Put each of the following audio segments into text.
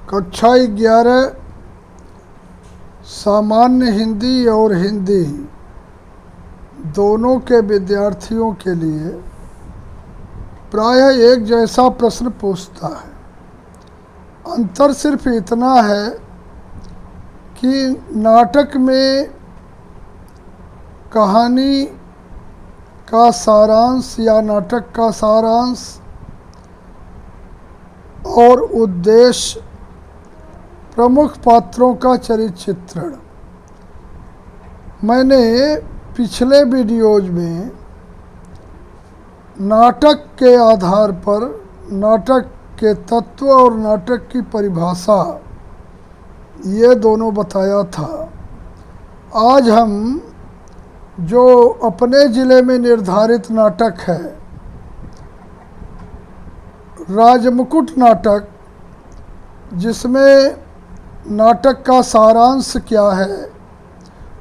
कक्षा 11 सामान्य हिंदी और हिंदी दोनों के विद्यार्थियों के लिए प्रायः एक जैसा प्रश्न पूछता है। अंतर सिर्फ इतना है कि नाटक में कहानी का सारांश या नाटक का सारांश और उद्देश्य, प्रमुख पात्रों का चरित्र चित्रण। मैंने पिछले वीडियोज में नाटक के आधार पर नाटक के तत्व और नाटक की परिभाषा ये दोनों बताया था। आज हम जो अपने ज़िले में निर्धारित नाटक है, राजमुकुट नाटक, जिसमें नाटक का सारांश क्या है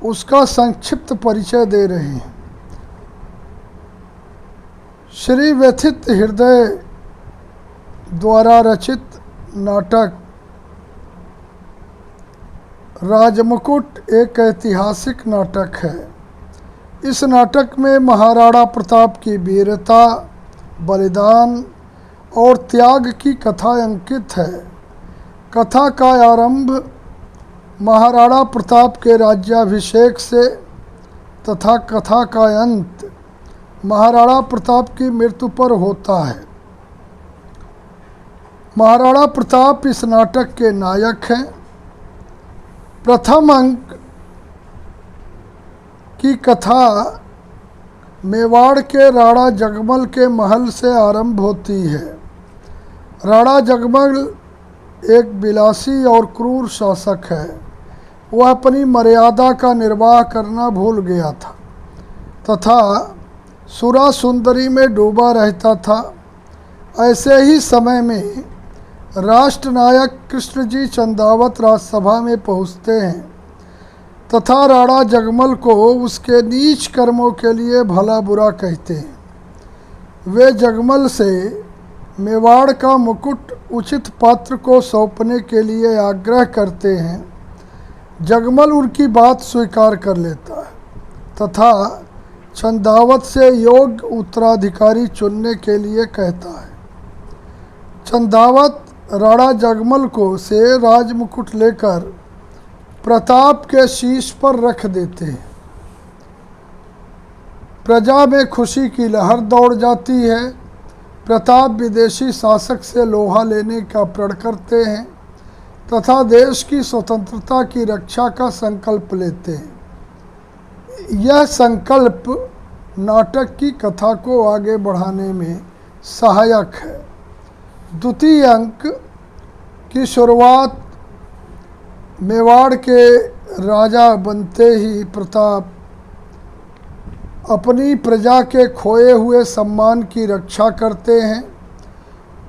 उसका संक्षिप्त परिचय दे रहे हैं। श्री व्यथित हृदय द्वारा रचित नाटक राजमुकुट एक ऐतिहासिक नाटक है। इस नाटक में महाराणा प्रताप की वीरता, बलिदान और त्याग की कथा अंकित है। कथा का आरंभ महाराणा प्रताप के राज्याभिषेक से तथा कथा का अंत महाराणा प्रताप की मृत्यु पर होता है। महाराणा प्रताप इस नाटक के नायक हैं। प्रथम अंक की कथा मेवाड़ के राणा जगमल के महल से आरंभ होती है। राणा जगमल एक विलासी और क्रूर शासक है। वह अपनी मर्यादा का निर्वाह करना भूल गया था तथा सुरा सुंदरी में डूबा रहता था। ऐसे ही समय में राष्ट्रनायक कृष्णजी चंदावत राजसभा में पहुँचते हैं तथा राणा जगमल को उसके नीच कर्मों के लिए भला बुरा कहते हैं। वे जगमल से मेवाड़ का मुकुट उचित पात्र को सौंपने के लिए आग्रह करते हैं। जगमल उनकी बात स्वीकार कर लेता है तथा चंदावत से योग्य उत्तराधिकारी चुनने के लिए कहता है। चंदावत राणा जगमल को से राजमुकुट लेकर प्रताप के शीश पर रख देते हैं। प्रजा में खुशी की लहर दौड़ जाती है। प्रताप विदेशी शासक से लोहा लेने का प्रण करते हैं तथा देश की स्वतंत्रता की रक्षा का संकल्प लेते हैं। यह संकल्प नाटक की कथा को आगे बढ़ाने में सहायक है। द्वितीय अंक की शुरुआत मेवाड़ के राजा बनते ही प्रताप अपनी प्रजा के खोए हुए सम्मान की रक्षा करते हैं।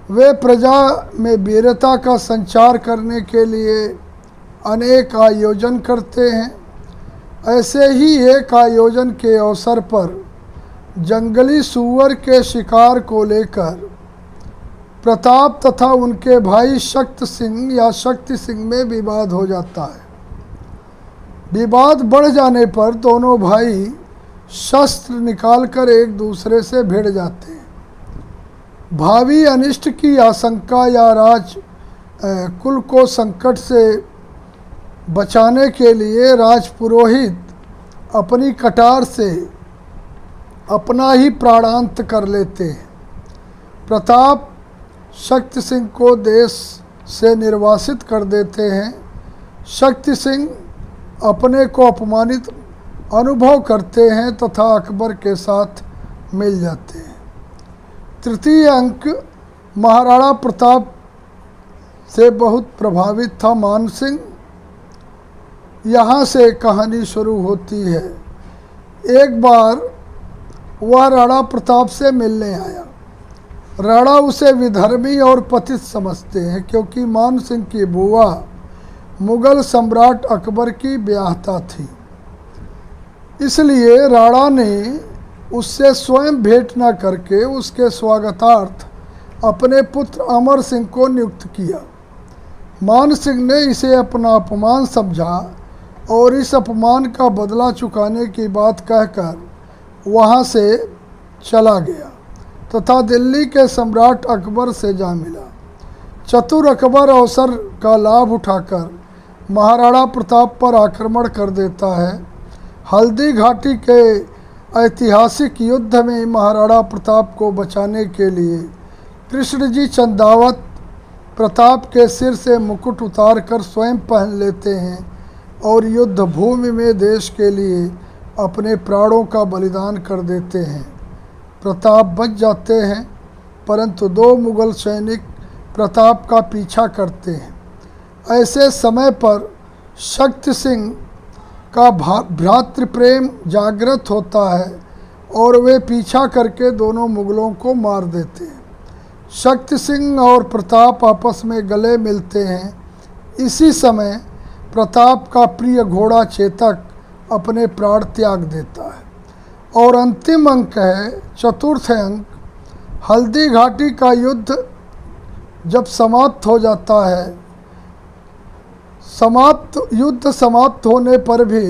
वे प्रजा में वीरता का संचार करने के लिए अनेक आयोजन करते हैं। ऐसे ही एक आयोजन के अवसर पर जंगली सूअर के शिकार को लेकर प्रताप तथा उनके भाई शक्ति सिंह या शक्ति सिंह में विवाद हो जाता है। विवाद बढ़ जाने पर दोनों भाई शस्त्र निकालकर एक दूसरे से भिड़ जाते हैं। भावी अनिष्ट की आशंका या राज कुल को संकट से बचाने के लिए राजपुरोहित अपनी कटार से अपना ही प्राणांत कर लेते हैं। प्रताप शक्ति सिंह को देश से निर्वासित कर देते हैं। शक्ति सिंह अपने को अपमानित अनुभव करते हैं तथा अकबर के साथ मिल जाते हैं। तृतीय अंक महाराणा प्रताप से बहुत प्रभावित था मान सिंह। यहाँ से कहानी शुरू होती है। एक बार वह राणा प्रताप से मिलने आया। राणा उसे विधर्मी और पतित समझते हैं क्योंकि मान सिंह की बुआ मुगल सम्राट अकबर की ब्याहता थी। इसलिए राणा ने उससे स्वयं भेंट न करके उसके स्वागतार्थ अपने पुत्र अमर सिंह को नियुक्त किया। मान सिंह ने इसे अपना अपमान समझा और इस अपमान का बदला चुकाने की बात कहकर वहाँ से चला गया तथा दिल्ली के सम्राट अकबर से जा मिला। चतुर अकबर अवसर का लाभ उठाकर महाराणा प्रताप पर आक्रमण कर देता है। हल्दी घाटी के ऐतिहासिक युद्ध में महाराणा प्रताप को बचाने के लिए कृष्णजी चंदावत प्रताप के सिर से मुकुट उतार कर स्वयं पहन लेते हैं और युद्ध भूमि में देश के लिए अपने प्राणों का बलिदान कर देते हैं। प्रताप बच जाते हैं, परंतु 2 मुगल सैनिक प्रताप का पीछा करते हैं। ऐसे समय पर शक्ति सिंह का भ्रातृप्रेम जागृत होता है और वे पीछा करके दोनों मुगलों को मार देते हैं। शक्ति सिंह और प्रताप आपस में गले मिलते हैं। इसी समय प्रताप का प्रिय घोड़ा चेतक अपने प्राण त्याग देता है। और अंतिम अंक है चतुर्थ अंक, हल्दी घाटी का युद्ध जब समाप्त हो जाता है, युद्ध समाप्त होने पर भी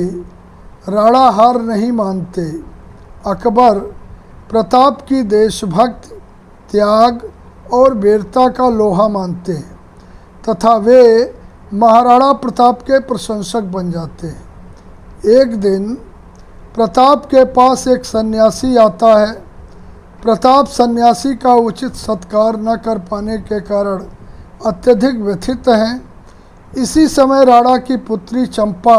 राणा हार नहीं मानते। अकबर प्रताप की देशभक्त, त्याग और वीरता का लोहा मानते हैं तथा वे महाराणा प्रताप के प्रशंसक बन जाते हैं। एक दिन प्रताप के पास एक सन्यासी आता है। प्रताप सन्यासी का उचित सत्कार न कर पाने के कारण अत्यधिक व्यथित हैं। इसी समय राणा की पुत्री चंपा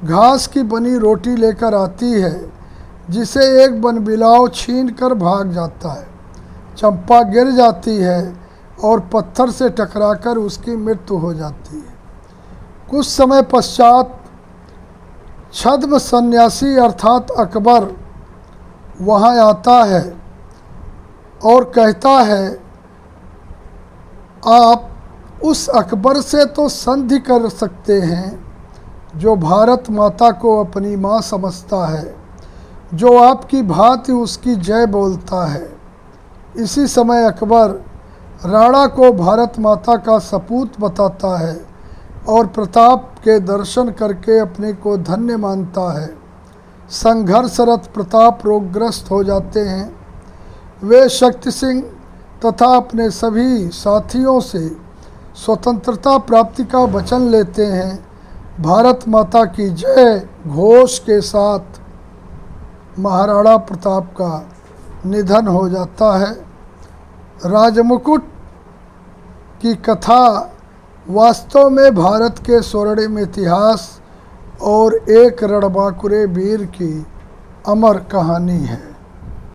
घास की बनी रोटी लेकर आती है, जिसे एक बनबिलाव छीन कर भाग जाता है। चंपा गिर जाती है और पत्थर से टकराकर उसकी मृत्यु हो जाती है। कुछ समय पश्चात छद्म सन्यासी अर्थात अकबर वहाँ आता है और कहता है, आप उस अकबर से तो संधि कर सकते हैं जो भारत माता को अपनी माँ समझता है, जो आपकी भांति उसकी जय बोलता है। इसी समय अकबर राणा को भारत माता का सपूत बताता है और प्रताप के दर्शन करके अपने को धन्य मानता है। संघर्षरत प्रताप रोगग्रस्त हो जाते हैं। वे शक्ति सिंह तथा अपने सभी साथियों से स्वतंत्रता प्राप्ति का वचन लेते हैं। भारत माता की जय घोष के साथ महाराणा प्रताप का निधन हो जाता है। राजमुकुट की कथा वास्तव में भारत के स्वर्णिम इतिहास और एक रणबांकुरे वीर की अमर कहानी है।